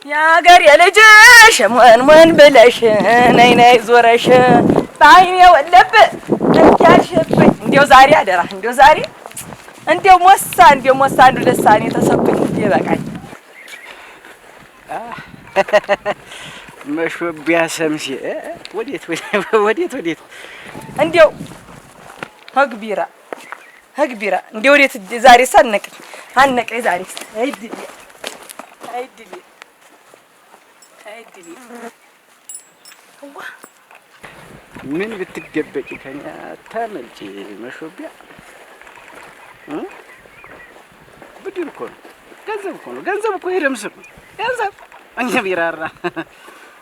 የአገር የልጅሽ ሞን ብለሽ ነይ ነይ ዞረሽ በዓይኔ ወለብህ እንዲያልሽብኝ እንዲያው ዛሬ አደራ እንዲያው ዛሬ እንዲያው ሞሳ አንዱ ልሳኔ ተሰብኩኝ ይበቃኝ። መሾቢያ ሰምሴ ወዴት እንዲያው ህግቢራ እንዲያው ወዴት ዛሬ አነቀኝ ዛሬ አይድል ምን ብትደበቂ ከኛ ታመልጪ መሾቢያ ብድር እኮ ነው ገንዘብ እኮ የደምስር ነው ገንዘብ እኛ ቢራራ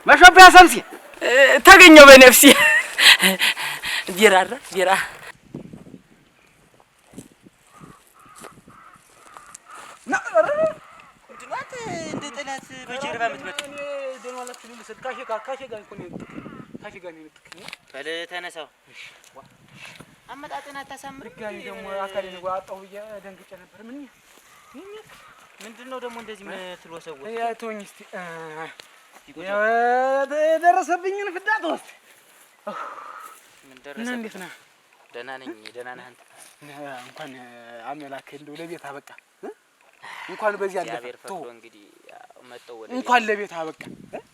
መሾቢያ ሰምሲ ተገኘው በነፍሴ ቢራራ ድማት እንደ ጠላት በጀርባ የምትመጣ ደንዋላችሁ ልልሰድ ካሼ ጋር እኮ ነው በል ተነሳው አመጣጥና አታሳምር። ድጋሚ ደግሞ አካሌን አጣሁ ብዬ ደንግጬ ነበር። ምንድነው ደግሞ እንደዚህ የምትልወሰው? ተወኝ እስኪ የደረሰብኝን ፍዳ ተወስድ። ምን ደረሰብኝ? እንዴት ነህ? ደህና ነኝ። ደህና ነህ አንተ? እንኳን አምላክ እንደው ለቤት አበቃ። እንኳን በዚህ አለፈ ተው እንግዲህ መጣው ወደ እንኳን ለቤት አበቃ።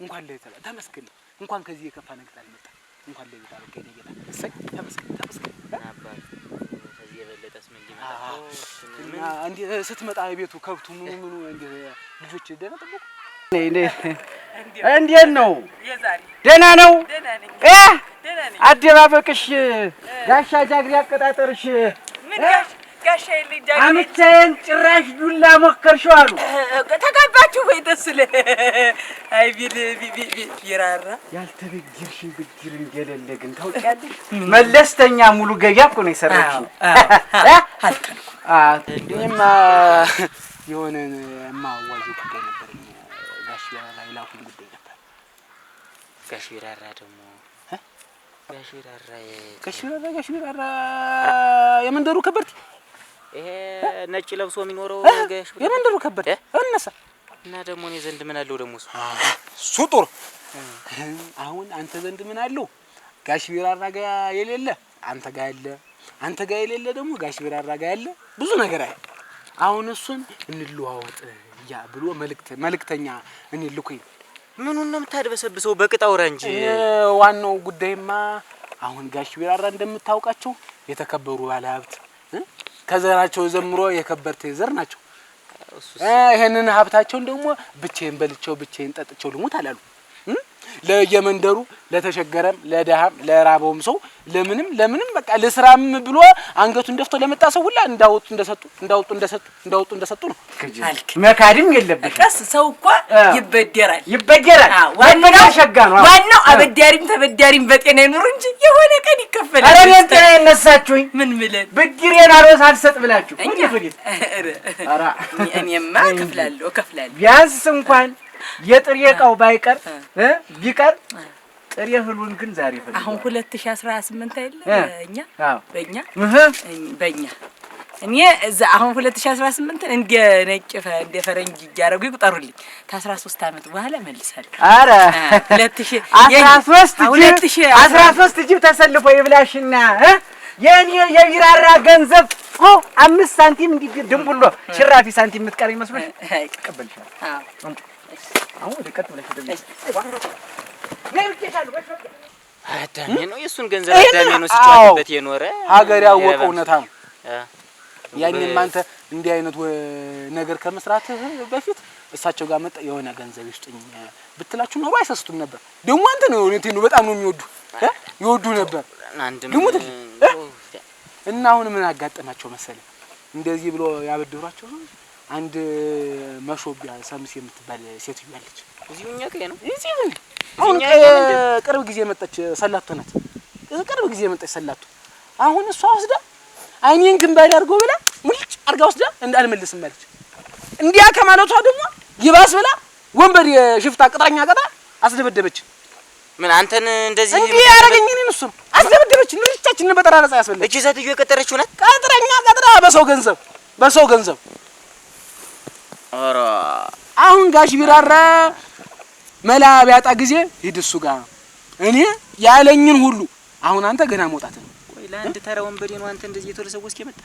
እንኳን ለቤት አበቃ። ተመስገን። እንኳን ከዚህ የከፋ ነገር አልመጣ። እንኳን ለቤት አበቃ። የኔ ጌታ እሰይ ተመስገን። አባይ ከዚህ የበለጠስ ምን ሊመጣ እና እንዴ ስትመጣ ቤቱ ከብቱ ምኑ እንዴ ልጆች ደህና ጠብቁ። እንዴት ነው? ደህና ነው? አደባበቅሽ ጋሻ ጃግሪ አቀጣጠርሽ ምን ጋሻ የለኝ ጃግሪ አምቼን ጭራሽ ዱላ ሞከርሽው አሉ። ተጋባችሁ ወይ ተስለ አይ ቢራራ ያልተበጀርሽ ብድር እንደሌለ ግን ታውቂያለሽ። መለስተኛ ሙሉ ገበያ እኮ ነው የሰራችው። አልከልኩ እንደማ የሆነ ማዋጅ ጉዳይ ነበርኝ። ጋሽ ቢራራ ይላኩኝ ጉዳይ ነበር። ጋሽ ቢራራ ደግሞ ጋሽ ቢራራ የመንደሩ ከበርት ይሄ ነጭ ለብሶ የሚኖረው ጋሽ የመንደሩ ከበርት እነሳ እና ደግሞ እኔ ዘንድ ምን አለው ደግሞ እሱ ጥሩ። አሁን አንተ ዘንድ ምን አለው? ጋሽ ቢራራ ጋር የሌለ አንተ ጋር ያለ፣ አንተ ጋር የሌለ ደግሞ ጋሽ ቢራራ ጋር ያለ ብዙ ነገር አለ። አሁን እሱን እንለዋወጥ ያ ብሎ መልእክተኛ እኔ ልኩኝ። ምኑን ነው የምታድበሰብሰው? በቅጥ አውራ እንጂ። ዋናው ጉዳይማ አሁን ጋሽ ቢራራ እንደምታውቃቸው የተከበሩ ባለሀብት ከዘራቸው ዘምሮ የከበርቴ ዘር ናቸው። ይሄንን ሀብታቸውን ደግሞ ብቻዬን በልቼው ብቻዬን ጠጥቼው ልሙት አላሉ። ለየመንደሩ ለተሸገረም ለደሃም ለራበውም ሰው ለምንም በቃ ለስራም ብሎ አንገቱን ደፍቶ ለመጣ ሰው ሁላ እንዳወጡ እንደሰጡ ነው። መካድም የለበት። ቀስ ሰው እኮ ይበደራል። ዋናው ሸጋ ነው። ዋናው አበዳሪም ተበዳሪም በጤና ይኑር እንጂ የሆነ ቀን ይከፈላል። አረ እኔን ጤና የነሳችሁኝ ምን ብለን ብድሬን አሮስ አልሰጥ ብላችሁ ወዴት? አረ እኔማ እከፍላለሁ። ቢያንስ እንኳን የጥሬ ዕቃው ባይቀር ቢቀር ጥሬ እህሉን ግን ዛሬ ፈልግ። አሁን 2018 አይደል? በእኛ እኔ እዛ አሁን 2018 እንደ ነጭ እንደ ፈረንጅ እያደረጉ ይቁጠሩልኝ። ከ13 አመት በኋላ መልሳለሁ። አረ 13 ጅብ ተሰልፎ ይብላሽና የኔ የቢራራ ገንዘብ 5 ሳንቲም እንዲህ ድንቡሎ ሽራፊ ሳንቲም የምትቀር ይመስልሽ? ተቀበልሻለሁ። አሁን ደቀጥ ብለሽ አዳሜ ነው የሱን ገንዘብ አዳሜ ነው ሲጫወትበት የኖረ ሀገር ያወቀው እውነታ ነው። ያንንም አንተ እንዲህ አይነት ነገር ከመስራት በፊት እሳቸው ጋር መጣ የሆነ ገንዘብ ይስጡኝ ብትላችሁ ነው አይሰስቱም ነበር። ደግሞ አንተ ነው እውነቴን ነው በጣም ነው ይወዱ ነበር። ልሙት እና አሁን ምን አጋጠማቸው መሰለህ? እንደዚህ ብሎ ያበድሯቸው አንድ መሾቢያ ሰምስ የምትባል ሴትዮ አለች። እዚህኛ ከይ ነው አሁን ቅርብ ጊዜ መጣች። ሰላቶ ናት። ቅርብ ጊዜ መጣች ሰላቶ። አሁን እሷ ወስዳ አይኔን ግንባር አድርጎ ብላ ሙልጭ አድርጋ ወስዳ እንዳልመልስም አለች። እንዲያ ከማለቷ ደግሞ ይባስ ብላ ወንበር የሽፍታ ቅጥረኛ ቀጣ አስደበደበች። ምን አንተን እንደዚህ እንዴ ያረጋኝ እኔን እሱ አስደበደበች። ልጅቻችን በጠራራጻ ያስፈልግ እቺ ሴትዮ የቀጠረችው ናት። ቅጥረኛ ቀጥራ በሰው ገንዘብ ኧረ አሁን ጋሽ ቢራራ መላ ቢያጣ ጊዜ ሂድ እሱ ጋር እኔ ያለኝን ሁሉ አሁን አንተ ገና መውጣት ነው። ቆይ ለአንድ ተራ ወንበዴ ነው አንተ እንደዚህ የተለሰወስክ የመጣ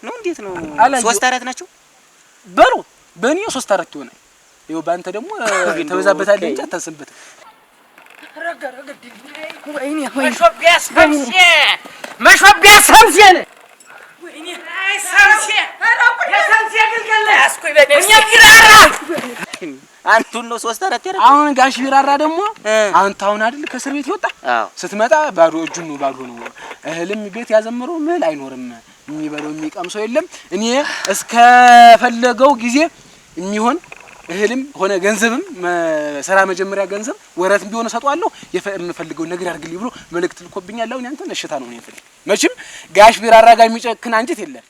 ነው? እንዴት ነው 3 4 ናቸው በሉ በእኔ 3 4 ይሆናል። ይኸው ባንተ ደግሞ ተበዛበታል እንጂ አታስብበት። ረጋ ወይኔ መሾቢያስ ሰምሴ ወይኔ አይ ሰምሴ የሰምሴ ግልገል ያስኩኝ በደስ ይራራ አንቱን ነው 3 4 ያረጋ። አሁን ጋሽ ቢራራ ደግሞ አንተ አሁን አይደል ከእስር ቤት ይወጣ ስትመጣ ባዶ እጁን ነው ባዶ ነው። እህልም ቤት ያዘመረው ምን አይኖርም። የሚበለው የሚቀምሰው የለም። እኔ እስከፈለገው ጊዜ የሚሆን እህልም ሆነ ገንዘብም ሰራ መጀመሪያ ገንዘብ ወራትም ቢሆን ሰጣለሁ የምፈልገው ነገር አድርግልኝ ብሎ መልእክት ልኮብኛል። አሁን አንተ ነሽታ ነው እኔ ፈልግ መቼም ጋሽ ቢራራ ጋር የሚጨክን አንጀት የለም።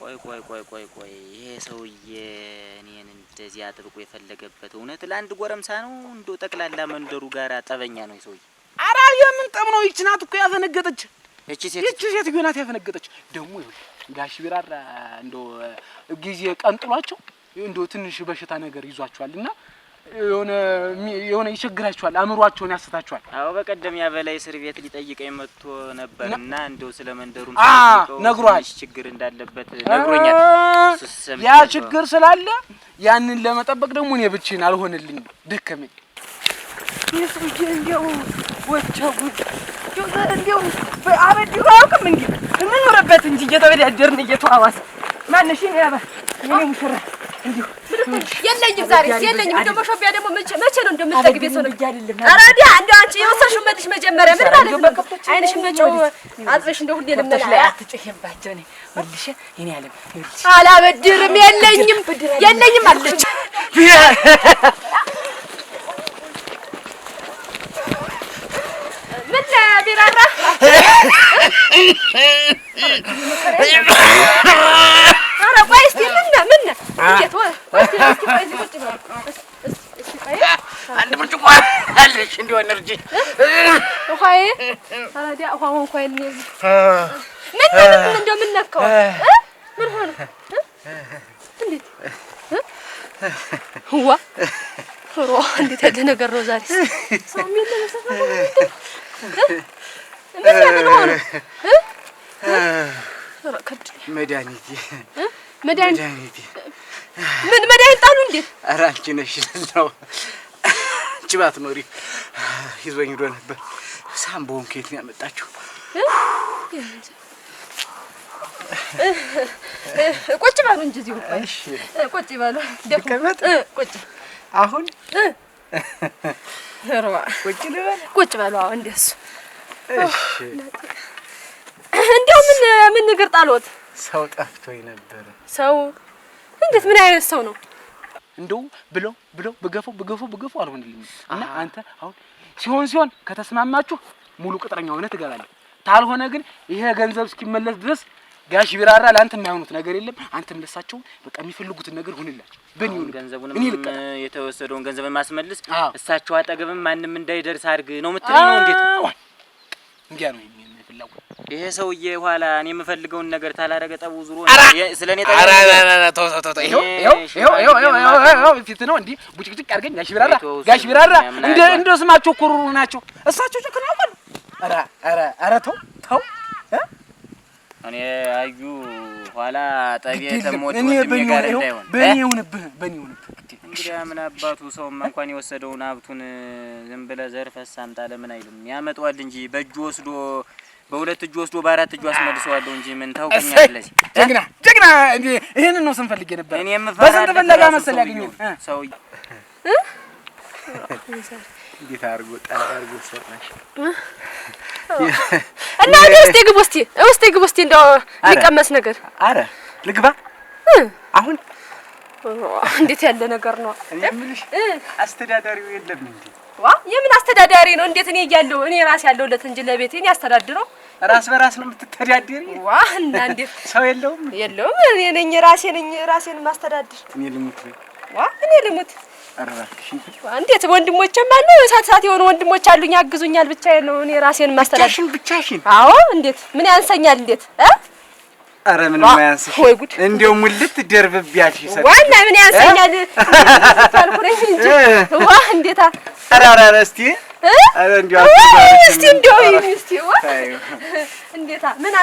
ቆይ ይሄ ሰውዬ እኔን እንደዚህ አጥብቆ የፈለገበት እውነት ለአንድ ጎረምሳ ነው? እንደው ጠቅላላ መንደሩ ጋር ጠበኛ ነው ይሰውዬ? ኧረ የምን ጠብ ነው? ይቺ ናት እኮ ያፈነገጠች። ይቺ ሴት ናት ያፈነገጠች። ደግሞ ጋሽ ቢራራ እንደው ጊዜ ቀንጥሏቸው እንደው ትንሽ በሽታ ነገር ይዟቸዋልና የሆነ ይቸግራቸዋል፣ አእምሯቸውን ያስታቸዋል። አዎ በቀደም ያበላይ እስር ቤት ሊጠይቀኝ መጥቶ ነበርና እንደው ስለመንደሩም ነግሯል፣ ችግር እንዳለበት ነግሮኛል። ያ ችግር ስላለ ያንን ለመጠበቅ ደግሞ እኔ ብቻዬን አልሆነልኝ ደከመኝ። ይስውጂ እንደው ወቸጉድ እንደው አበዲው አውቅም እንዴ ምን ኖርበት እንጂ እየተበዳደርን እየተዋዋስ ማንሽን ያባ እኔ ሙሽራ እንዴው የለኝም ዛሬ የለኝም። እንደው መሾቢያ ደግሞ መቼ ነው እንደምትጠግቢ ሰው ነው አይደለም። አራዲ እንደው አንቺ የወሰንሽው መልሽ መጀመሪያ ምን ማለት ነው? አይንሽ መጪው አጥበሽ እንደው ሁሌ ለምነሽ ላይ አትጨህባቸው ነኝ ወልሽ እኔ ያለ አላበድርም የለኝም አለች። ምን ቢራራ ኧረ ቆይ እስኪ ምን እንዴት ወስቲ ቆይ እዚህ ቁጭ በል እስኪ ቆይ አንድ ብርጭቆ አለሽ እንደው ኤነርጂ ውሃዬ ታዲያ ውሃውን እንኳን ምን እንደው ምን ነካው ምን ሆነ እንዴት ሁዋ ሮ እንዴት ያለ ነገር ነው ዛሬ ሰው ምን ለምሰፈው ምን ነው መድኃኒቴ ምን መድኃኒት ጣሉ እንዴ? ኧረ አንቺ ነሽ ነው አንቺ ባትኖሪ ይዞኝ ሄዶ ነበር። ሳምቦውን ከየት ነው ያመጣችው? ቁጭ በሉ እንጂ እዚሁ እሺ ቁጭ በሉ ደከመት ቁጭ አሁን ኧረ ቁጭ በሉ አሁን እንደሱ እሺ እንደው ምን ነገር ጣሎት? ሰው ጠፍቶኝ ነበር። ሰው እንዴት? ምን አይነት ሰው ነው? እንደው ብለው በገፈው አልሆነልኝም። እና አንተ አሁን ሲሆን ከተስማማችሁ ሙሉ ቅጥረኛ ሆነ ትገባለህ። ታልሆነ ግን ይሄ ገንዘብ እስኪመለስ ድረስ ጋሽ ቢራራ ለአንተ የማይሆኑት ነገር የለም። አንተም ለሳቸው በቃ የሚፈልጉትን ነገር ሆነላችሁ። በእኔው ገንዘቡንም የተወሰደውን ገንዘብ ማስመልስ እሳቸው አጠገብም ማንም እንዳይደርስ አድርግ ነው የምትለኝ ነው? እንዴት እንዲያ ነው የሚፈልጉት? ይሄ ሰውዬ ኋላ እኔ የምፈልገውን ነገር ታላረገ ጠቡ ዙሮ ስለኔ ተው ፊት ነው እንዴ ቡጭቅጭቅ አድርገኝ። ጋሽ ቢራራ እንደ ስማቸው ኩሩሩ ናቸው። እሳቸው ጭክና አሉ። ኧረ ተው እኔ አዩ ኋላ ጠቤ ተሞት ወንድሜ ጋር እንዳይሆን በእኔ ይሁንብህ እንግዲህ ምን አባቱ ሰውም እንኳን የወሰደውን ሀብቱን ዝም ብለህ ዘርፈህ አምጣ ለምን አይልም? ያመጣዋል እንጂ በእጁ ወስዶ በሁለት እጁ ወስዶ በአራት እጁ አስመልሰዋለሁ እንጂ ምን ታውቀኛለህ? ጀግና እንዴ! ይሄንን ነው ስንፈልግ ነበር። በስንት ፈለጋ መሰል ያገኘው ሰውዬ እንዴት አድርጎ ሰራሽ እና እስቲ ግቡ እስቲ እንደው የሚቀመስ ነገር። አረ ልግባ አሁን እንዴት ያለ ነገር ነው? እኔ የምልሽ አስተዳዳሪው የለም እንዴ? የምን አስተዳዳሪ ነው? እንዴት እኔ እያለሁ እኔ ራሴ ያለሁለት እንጂ ለቤቴ እኔ አስተዳድረው ራስ በራስ ነው የምትተዳደሪ? እና እንዴት ሰው የለውም? እኔ ነኝ ራሴን ማስተዳድር። እኔ ልሙት እኔ ልሙት? ኧረ እባክሽ እንዴት ወንድሞችም አሉ ሳት የሆኑ ወንድሞች አሉኝ ያግዙኛል። ብቻዬን ነው እኔ ራሴን ማስተዳድር። ብቻሽን? አዎ እንዴት ምን ያንሰኛል? እንዴት ኧረ ምንም አያንስሽ። እንደው ሙልት ደርብብያሽ ይሰጥ ዋና ምን ያንሰኛል? ታልኩረኝ እንጂ እንዴታ ኧረ እስቲ እንዲያው እንዴታ ምን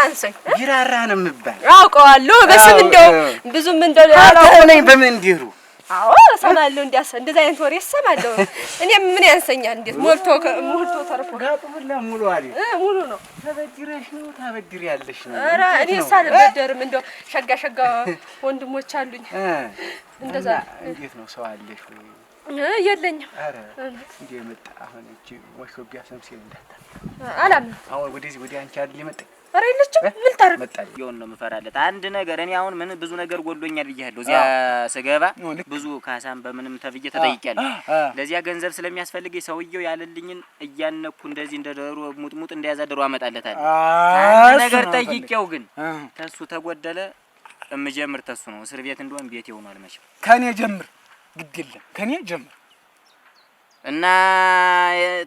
አንሶኝ ቢራራ ነው የምባል አውቀዋለሁ። በስም እንደው ብዙም እንደው አላውቀውም በምን እንዲሩ አዎ እሰማለሁ። እንዲህ አይነት ወሬ እሰማለሁ። እኔም ምን ያንሰኛል? እንዴት ሞልቶ ተርፎ ጋጡላ ሙሉ አይደል? ሙሉ ነው። ተበድረሽ ነው ታበድሪያለሽ ነው? ኧረ እኔ ሳልበደርም እንደው ሸጋ ወንድሞች አሉኝ። እንደዛ እንዴት ነው ሰው አለሽ ወይ? የለኝም። ኧረ እንዴ መጣ አሁን እቺ ወሾቢያ ሰምሲል እንዳታ አላምን አሁን ወዲህ አንቺ አይደል የመጣ ኧረ የለችም። ምን ታረግ መጣል ይሁን ነው የምፈራለት አንድ ነገር እኔ አሁን ምን ብዙ ነገር ጎሎኛል ብያለሁ። እዚያ ስገባ ብዙ ካሳም በምንም ተብዬ ተጠይቄያለሁ። ለዚያ ገንዘብ ስለሚያስፈልገኝ ሰውየው ያለልኝን እያነኩ እንደዚህ እንደደሩ ሙጥሙጥ እንደያዛደሩ አመጣለታለሁ። አንድ ነገር ጠይቄው ግን ተሱ ተጎደለ እምጀምር ተሱ ነው። እስር ቤት እንደሆነ ቤት ይሆናል መቼም ከኔ ጀምር ግድ የለም ከኔ ጀምር እና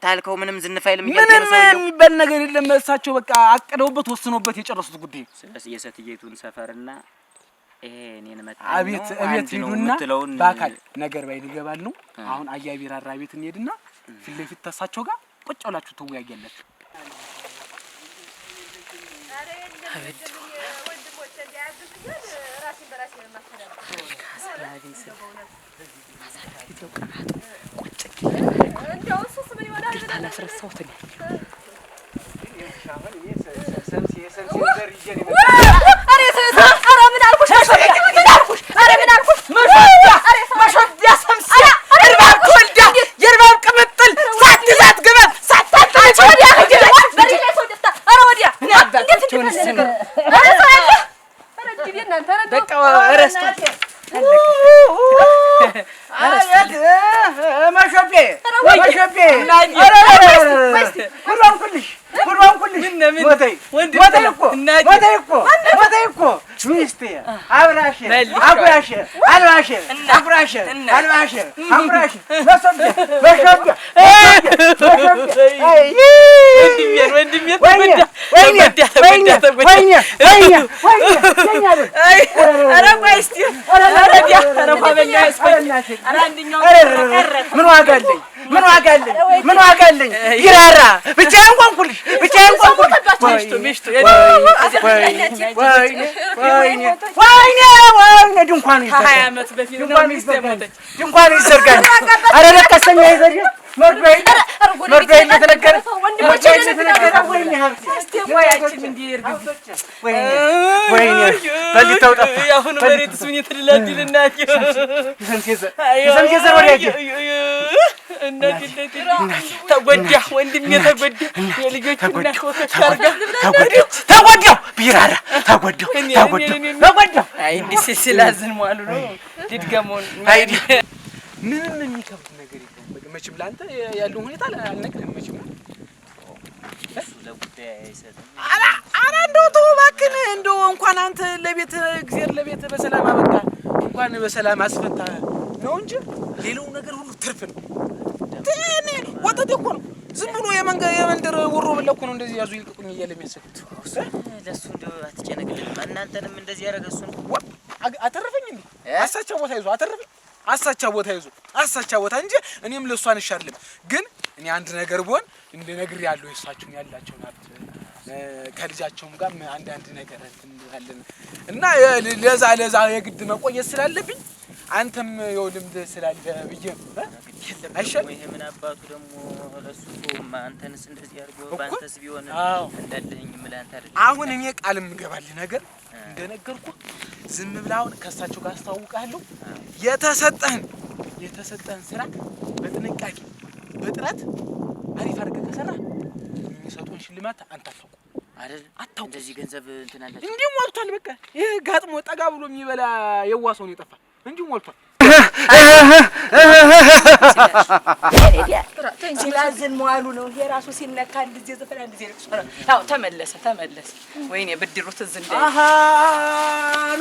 ታልከው ምንም ዝንፋይል ምንም የሚባል ነገር የለም። እሳቸው በቃ አቅደውበት ወስኖበት የጨረሱት ጉዳይ ስለዚህ የሰትየቱን ሰፈርና ይሄ እኔን መጣ አቤት ሂዱና በአካል ነገር ባይል ይገባል ነው። አሁን አያ ቢራራ ቤት እንሄድና ፊት ለፊት ተሳቸው ጋር ቁጭ ብላችሁ ትወያያላችሁ። ምን ዋጋ አለኝ ይራራ ብቻዬን ቆምኩልሽ ወይኔ ድንኳኑ ይዘርጋል 20 ዓመት በፊት ነው የሚስተመተች ድንኳኑ ይዘርጋል። አረ ለቀሰኛ ይዘርጋ መርዶይ ለተነገረ ወይኔ ሀብቴ ወያችን እንዲህ ይርግብ ወይኔ በልተው ጠፋ ያሁን መሬትስ ምን ይተላልል እናት የሰንቴዘር ወዲያጅ እናት ተጎዳ ወንድሜ ተጎዳ የልጆች እናት ወከታርጋ ተጎዳው ቢራራ ተጎዳው አይ እንዲህ ሲላዝን ማሉ ነው ድድገሞን አይዲ ምንም የሚከብድ ነገር የለም። በቃ መቼም ላንተ ያለው ሁኔታ አልነግርህም መቼም ለጉዳይ አይሰጥም። አራ እንደው ተው እባክህ እንደው እንኳን አንተ ለቤት እግዚአብሔር ለቤት በሰላም አበቃ እንኳን በሰላም አስፈታ ነው እንጂ ሌላው ነገር ሁሉ ትርፍ ነው። ተኔ ወጣት እኮ ነው ዝም ብሎ የመንደር ወሮ በለኩ ነው እንደዚህ ያዙ ይልቁኝ እያለ የሚያሰክት ለሱ እንደው አትጨነቅልኝ። እናንተንም እንደዚህ ያደረገ እሱ ነው አተረፈኝ እንዴ አሳቻ ቦታ ይዞ አተረፈኝ አሳቻ ቦታ እንጂ እኔም ለሷ አንሻለም። ግን እኔ አንድ ነገር ብሆን እንደ ነገር ያለው እሳቸውን ያላቸው ናት ከልጃቸውም ጋር አንድ ነገር እንላለን እና ለዛ የግድ መቆየት ስላለብኝ አንተም የው ልምድ ስላለ ብዬ አይሻል ይሄ ምን አባቱ ደግሞ ለሱ አንተንስ እንደዚህ አድርጎ ባንተስ ቢሆን እንደልህኝ ምላንተ አይደል። አሁን እኔ ቃል ምገባልህ ነገር እንደነገርኩ ዝም ብላውን ከሳቸው ጋር አስተዋውቃለሁ። የተሰጠህን ስራ በጥንቃቄ በጥራት አሪፍ አድርገህ ከሰራ የሚሰጡን ሽልማት አንተ አይደል አታውቅ እንደዚህ ገንዘብ እንትን አላችሁ እንዴ ሞልቷል። በቃ ይሄ ጋጥሞ ጠጋ ብሎ የሚበላ የዋሰው ነው የጠፋ እንጂ ሞልቷል። ሲላዝን መዋሉ ነው ይሄ ራሱ ሲነካ እንደዚህ ዘፈና እንደዚህ ያው ተመለሰ ወይኔ ብድሩ ትዝ እንደ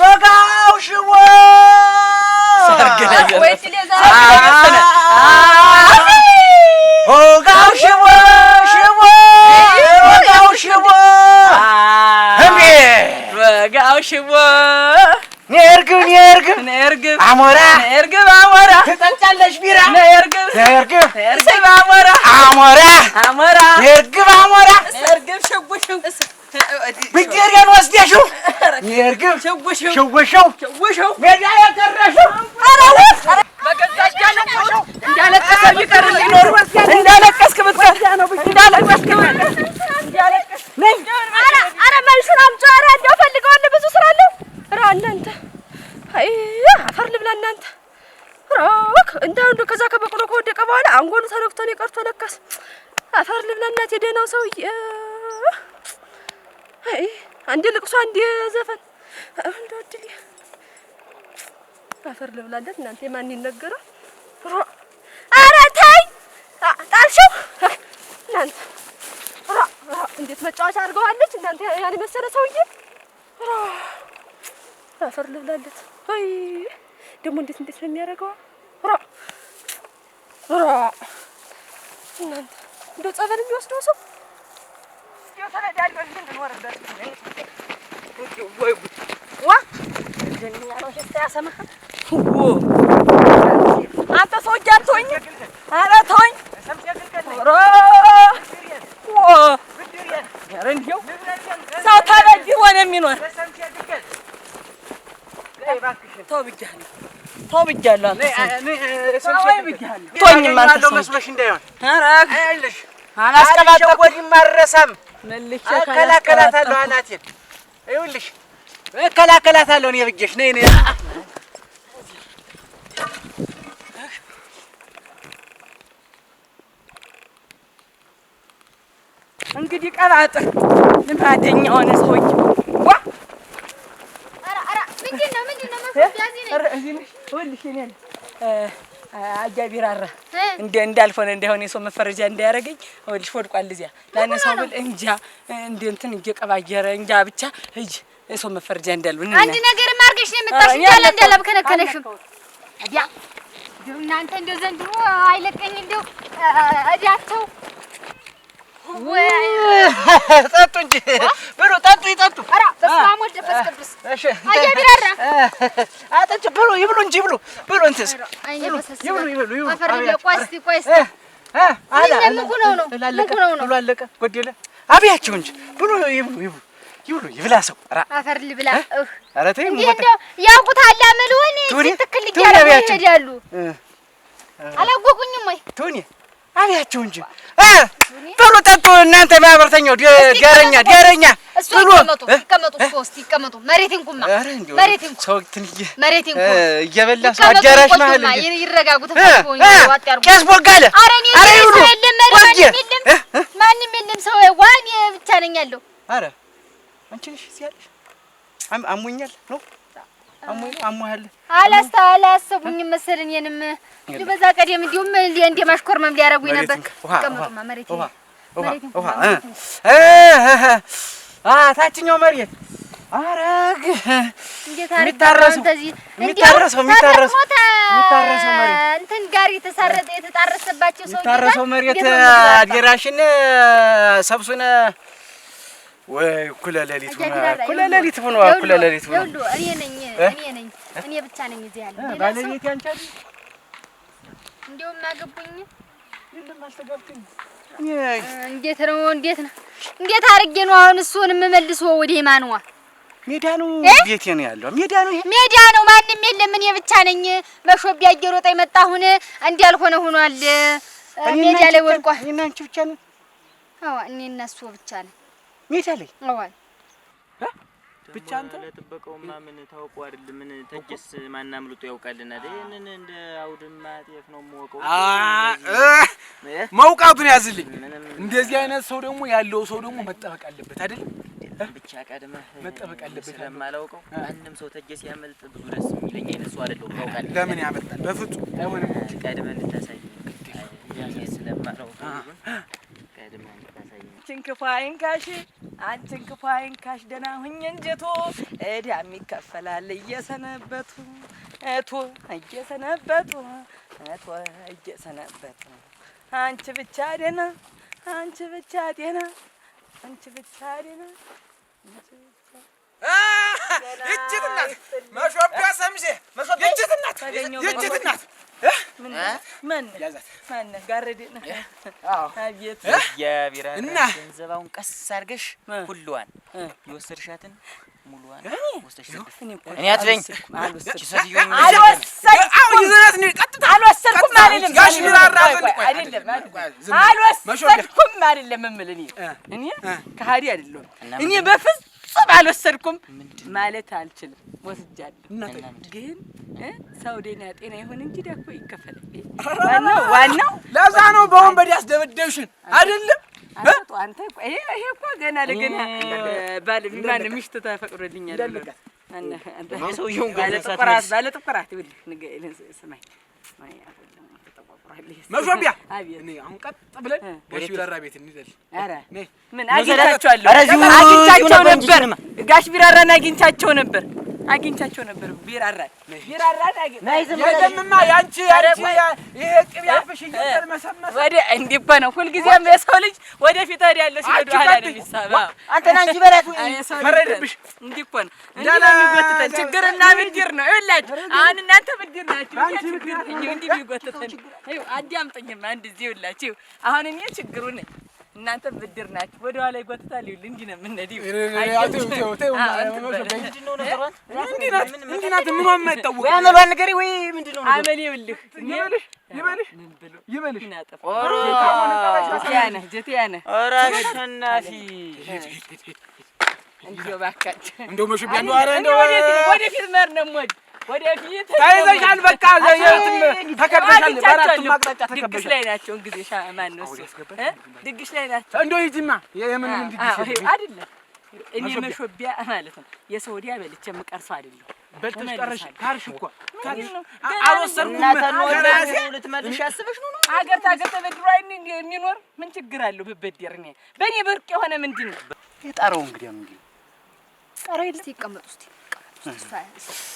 ሎጋው ሽቦ ሰርገለ ወይ ስለዛ ሎጋው ሽቦ ሎጋው ሽቦ እርግብ አሞራ ትጠጫለሽ ቢራ እርግብ አሞራ እርግብ ብድሬን ወስደሽው እርግብ ሽውሽው ሜዳ የቀረሽው እንዳለቀሰ ቢቀርልኝ ኖሮ እንዳለቀስክ ብትቀር ኧረ መልሱን አምጪው። ኧረ እንደው ፈልገዋለሁ ብዙ ስራ አለው። ኧረ እናንተ አይ አፈር ልብላ እናንተ እንደው ከዛ ከበቅሎ ከወደቀ በኋላ አንጎሉ ተነክቶ ነው የቀርቶ ለካስ አፈር ልብላ እናቴ ደህናው ሰውዬ አይ አንዴ ልቅሶ አንዴ ዘፈን እንደው እድል አፈር ልብላለት እናንተ ማን ይነገራል? ኧረ ተይ ጣልሽው እናንተ እንዴት መጫወቻ አድርገዋለች እናንተ ያን መሰለ ሰውዬ አፈር ልብላለት አይ ደግሞ እንዴት ነው የሚያደርገው? እናንተ እንደው ጸበል የሚወስደው ሰው ተረዳልበል እንኖርበት ወይ ዋ ጀንኛ ነው ያሰማ አንተ ሰውዬ አትሆኝ ኧረ ተወኝ ኧረ እንደው ሰው ተበድሮ ነው የሚኖር ተው ብያለሁ ቶኝማ አንተ ሰው መስሎሽ እንዳይሆን ኧረ አይልሽ አላስቀባጠርኩም ማረሳም መልሼ እከላከላታለሁ አናቴን ይኸውልሽ እከላከላታለሁ እኔ ብዬሽ ነይ እንግዲህ ቀባጥር ልማደኛ ሆነ ሰውዬ ዋ ምንድነው እዚህ ነሽ ይኸውልሽ እኔ አጃቢራራ እንዳልሆነ እንዳይሆን የሰው መፈረጃ እንዳያረገኝ ይኸውልሽ ወድቋል እዚያ ላነሳው ብል እንጃ እንትን እየቀባየረ እንጃ ብቻ እጅ የሰው መፈረጃ እንዳልሆነ አንድ ነገር ማርገሽ ነው የምታሽ እንዳለብከነከነሽም አዲያ እናንተ እንደው ዘንድሮ አይለቀኝ እንደው አዲያቸው ወይ ጠጡ እንጂ ብሩ ጠጡ ኧረ ተስማሙ ደፈስ ቅዱስ እሺ አጃቢራራ አጠጭ ብሩ ይብሉ እንጂ ብሉ እንትስ ይብሉ አፈር ለቆስቲ አላ ነው አለቀ ጎደለ አብያችሁ እንጂ ብሉ ይብሉ ይብላ ሰው አፈር ልብላ ኧረ ተይ እንደው ያውቁታል አመሉን ትክክል ይያሉ አላወቁኝም ወይ ቱኒ አብያችሁ እንጂ ብሉ ጠጡ እናንተ ማህበርተኛው ደረኛ ብሉ ይቀመጡ ሶስት ይቀመጡ መሬቴን ሰው ትንዬ መሬቴን እየበላ ሰው አዳራሽ ማለት ይረጋጉ ተፈጥሮኝ ዋጥ ያርጉ ቄስ ቦጋለ አረ ይሉ ማንም የለም ሰው ዋን ብቻ ነኝ ያለው አረ አንቺ ነሽ ሲያልሽ አሞኛል ነው አሞኛል አላሰቡኝም መሰለኝ የንም በዛ ቀደም እንዲሁም እንደ ማሽኮርመም ሊያረጉኝ ነበር ይቀመጡማ መሬቴን ታችኛው መሬት አረግ እንዴት አርጋው የሚታረሰው መሬት እንትን ጋር የተጣረሰባቸው ሰው የሚታረሰው መሬት አድራሽን ሰብሱነ ወይ እኩለ ሌሊት ሆኖ እኔ ብቻ ነኝ እዚህ ያለ ባለቤት ያንቺ አይደል እንደውም አገቡኝ እንደም አልተጋብኩኝ እንዴት አርጌ ነው አሁን እሱን የምመልሰው ወደ ማንዋ ሜዳ ነው ቤቴ ነው ያለው ሜዳ ነው ማንም የለም እኔ ብቻ ነኝ መሾቢያ እየሮጠ የመጣ አሁን እንዲያልሆነ ሆኗል ሜዳ ላይ ወድቋል እኔና አንቺ ብቻ ነን አዎ እኔ እና እሱ ብቻ ነን ሜዳ ላይ አዎ ብቻ አንተ ለጥበቀውማ ምን ታውቀው አይደል ምን ተጀስ ማናምልጡ ያውቃልና ደህንን እንደ አውድማ ጤፍ ነው የምወቀው መውቃቱን ያዝልኝ እንደዚህ አይነት ሰው ደግሞ ያለው ሰው ደግሞ መጠበቅ አለበት አይደል ብቻ ቀድመህ መጠበቅ አለበት ስለማላውቀው ማንንም ሰው ተጀስ ያመልጥ ብዙ ደስ የሚለኝ አይነት ሰው አይደለም ታውቃለህ ለምን ያመጣል በፍጹም አይሆንም ቀድመህ እንድታሳይ ስለማላውቀው ቀድመህ እንድታሳይ አንቺን ክፉ አይንካሽ ደህና ሁኝ እንጀቶ እዳም ይከፈላል እየሰነበቱ እየሰነበቱ አንቺ ብቻ ደህና እጅት እናት በላኛው የእጅትናት ምን ያዛት ማን ጋረደ አዎ አቤት እግዚአብሔር እና ገንዘባውን ቀስ አድርገሽ ሁሉዋን የወሰድሻትን ሙሉዋን ወስተሽ እኔ አትለኝ አልወሰድኩም አይደለም እምልህ እኔ ከሀዲ አይደለሁም እኔ በፍጹም አልወሰድኩም ማለት አልችልም ወስጃለሁ ግን ሰው ጤና ይሁን እንጂ ዳኮ ይከፈላል ዋናው ለዛ ነው በወንበዴ ያስደበደብሽን አይደለም አንተ ይሄ እኮ ገና ለገና ባል ማን ሚስት ተፈቅዶልኛል አንተ ሰውየውን ባለ ጥቁራት ይልህ ንገይልን ስማይ መሾቢያ እኔ አሁን ቀጥ ብለን ጋሽ ቢራራ ቤት እንይዘል ኧረ ምን አግኝቻቸው ነበር ጋሽ ቢራራን አግኝቻቸው ነበር ቢራራን የደምማ ያንቺ ይሄ ቅቤ አፍሽ እየተመሰመሰ ወደ እንዲህ እኮ ነው ሁልጊዜም የሰው ልጅ ወደፊት ያለው ሲሄዱ አይደል የሚሳባ አንተና እንጂ በላት ፈረደብሽ እንዲህ እኮ ነው እንዲህ የሚጎትተን ችግርና ብድር ነው ይኸውላችሁ አሁን እናንተ ብድር ናችሁ ችግር እንዲህ የሚጎትተን ይኸው አዳምጡኝማ አንድ እዚህ ይኸውላችሁ አሁን እኔ ችግሩ ነኝ እናንተ ብድር ናችሁ ወደ ኋላ ይጎትታል ይኸውልህ እንዲህ ነው የምንሄደው እንዲህ ናት ምንም የማይታወቅ ያመሏን ነገር ወይ ምንድነው ነገር አመሌ ይኸውልህ ይበልሽ ኦሮ ጀቲያነ ኧረ አሸናፊ እንደው እባካችሁ እንደው መሽቢያ እንደው ኧረ እንደው ወደፊት መር ነው ወደፊት ታይዘሻል በቃ ዘይትም ተከበሻል በአራቱም አቅጣጫ ተከበሻል ድግስ ላይ ናቸው እንግዲህ ማን ነው ድግስ ላይ ናቸው እንደው ሂጂማ የምን ድግስ አይደለም እኔ መሾቢያ ማለት ነው የሰው ወዲያ በልቼ የምቀርሰው አይደለም በልተሽ ቀረሽ ካልሽ እኮ አልወሰድኩም ከራሴ ልትመልሽ ያስበሽ ነው ሀገር ታገር ተበድሮ የሚኖር ምን ችግር አለው ብበደር እኔ በእኔ ብርቅ የሆነ ምንድን ነው የጣረው እንግዲህ እንግዲህ ጣረው የለም ይቀመጡ እስቲ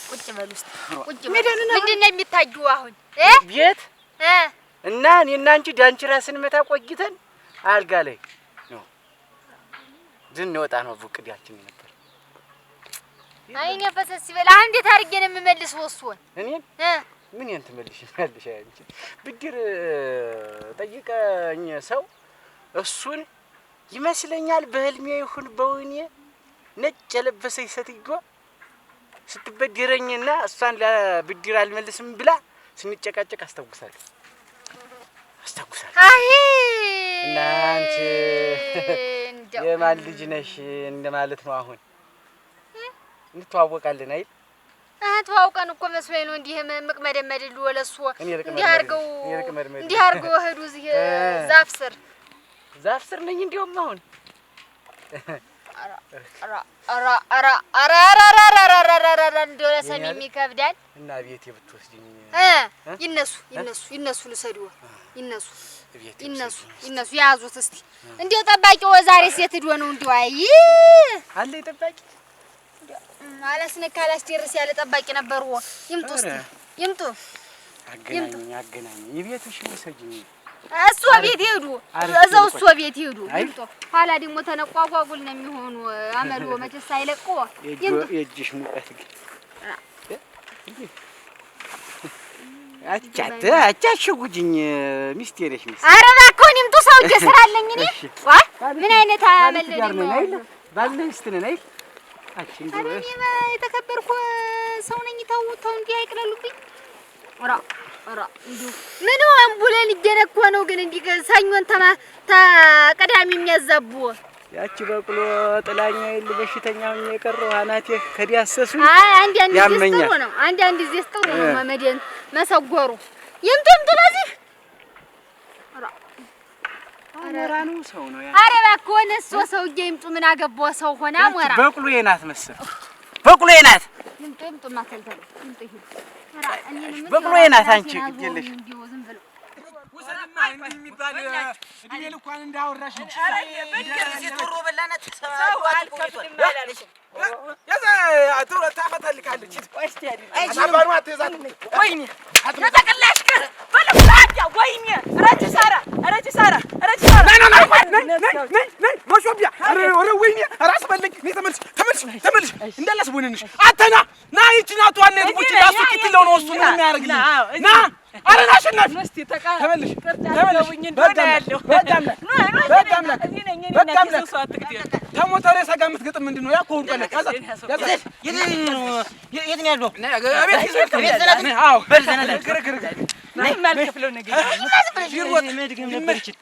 ቁጭ በሉ እስቲ ቁጭ ምንድን ነው የሚታየው አሁን ቤት እና እኔና አንቺ ዳንችራ ስንመታ ቆይተን አልጋ ላይ ነው ድንወጣ ነው ፍቅዳችን ነበር አይኔ ፈሰስ ይበል አሁን እንዴት አድርጌ ነው የምመልሰው እሱን እኔን ምን ያን ትመልሽኛለሽ አንቺ ብድር ጠይቀኝ ሰው እሱን ይመስለኛል በህልሜ ይሁን በውኔ ነጭ የለበሰች ሴትዮ ስትበድረኝና እሷን ለብድር አልመልስም ብላ ስንጨቃጨቅ አስታውሳለሁ አይ እና አንቺ የማን ልጅ ነሽ እንደማለት ነው አሁን እንተዋወቃለን አይደል ተዋውቀን እኮ መስሎኝ ነው እንዲህ መቅመደመድሉ ወለሱ እንዲህ አድርገው ሄዱ እዚህ ዛፍ ስር ነኝ እንደውም አሁን እንደው ለሰሚም ይከብዳል እና ቤቴ ብትወስጂኝ ይነሱ ልሰዱ ይነሱ ያዙት እስቲ እንደው ጠባቂው ዛሬ ሴት ሄዶ ነው እንደው አይ አለ ጠባቂ አላስነካላስ ደርስ ያለ ጠባቂ ነበሩ ይምጡ እስቲ ይምጡ አገናኝ የቤትሽ ልሰጂኝ እሱ ቤት ሄዱ እዛው እሱ ቤት ሄዱ ይምጡ ኋላ ደግሞ ተነቋቋቁል ነው የሚሆኑ አመሉ መቼስ አይለቁ ይምጡ የእጅሽ ሙቀት ግን አቻሽጉኝ ሚስቴ ነሽ ሚስቴ ኧረ እባክህ ይምጡ ሰውዬ ስራ አለኝ እኔ ምን አይነት አመለኝ ነው ባልነስት ነኝ አይደል እኔ የተከበርኩ ሰው ነኝ ተው እንዲህ አይቅለሉብኝ ኧረ እንዲሁ ምን አምቡለን እየነኮ ነው ግን እንዲህ ሰኞን ተቀዳሚ የሚያዛቡ ያቺ በቅሎ ጥላኛ ይል በሽተኛ ሆኜ የቀረው አናቴ ከዲያሰሱ አንዳንድ ጊዜ ጥሩ ነው መመደን መሰጎሩ ይምጡ ለዚህ አሞራ ነው ሰው ነው ያ ኧረ እባክህ ሆነ እሱ ሰውዬ ይምጡ ምን አገባው ሰው ሆነ አሞራ በቅሎዬ ናት መሰል በቅሎዬ ናት ይምጡ ማተልተል ይምጡ በቅሎዬ ናት አንቺ ግድ የለሽ ወሰንማ እንዲህ የሚባል እድሜ ልኳን እንዳወራሽ እንጂ ሴቶሮ በላናት ሰው አልከፍልም አላለሽ ያዛ ታፈታልካለች ወስቲ አባባሩ አትዛት ወይኔ ተጠቅላሽ ከር በለፋታ ወይኔ ረጅ ሳራ ኧረ ኪሳራ ኧረ ኪሳራ ነይ ማሾቢያ ኧረ ወይኔ ራስ በለኝ ነይ ተመልሽ እንዳላስቦንንሽ አተና ና ይቺ ናት ዋና የትሞች ዳሱ ክትለው ነው እሱ ምን የሚያደርግልኝ ና ኧረ ና አሸናፊ ተመልሽ በቃም ተሞተሬ ሰጋ የምትገጥም ምንድን ነው ያኮ ወርቀለቅ የት ነው ያለው? ቤት ይዘህ አዎ በልዘናል ነይ ማልከፍለው ነገር መድገም ነበር ይችል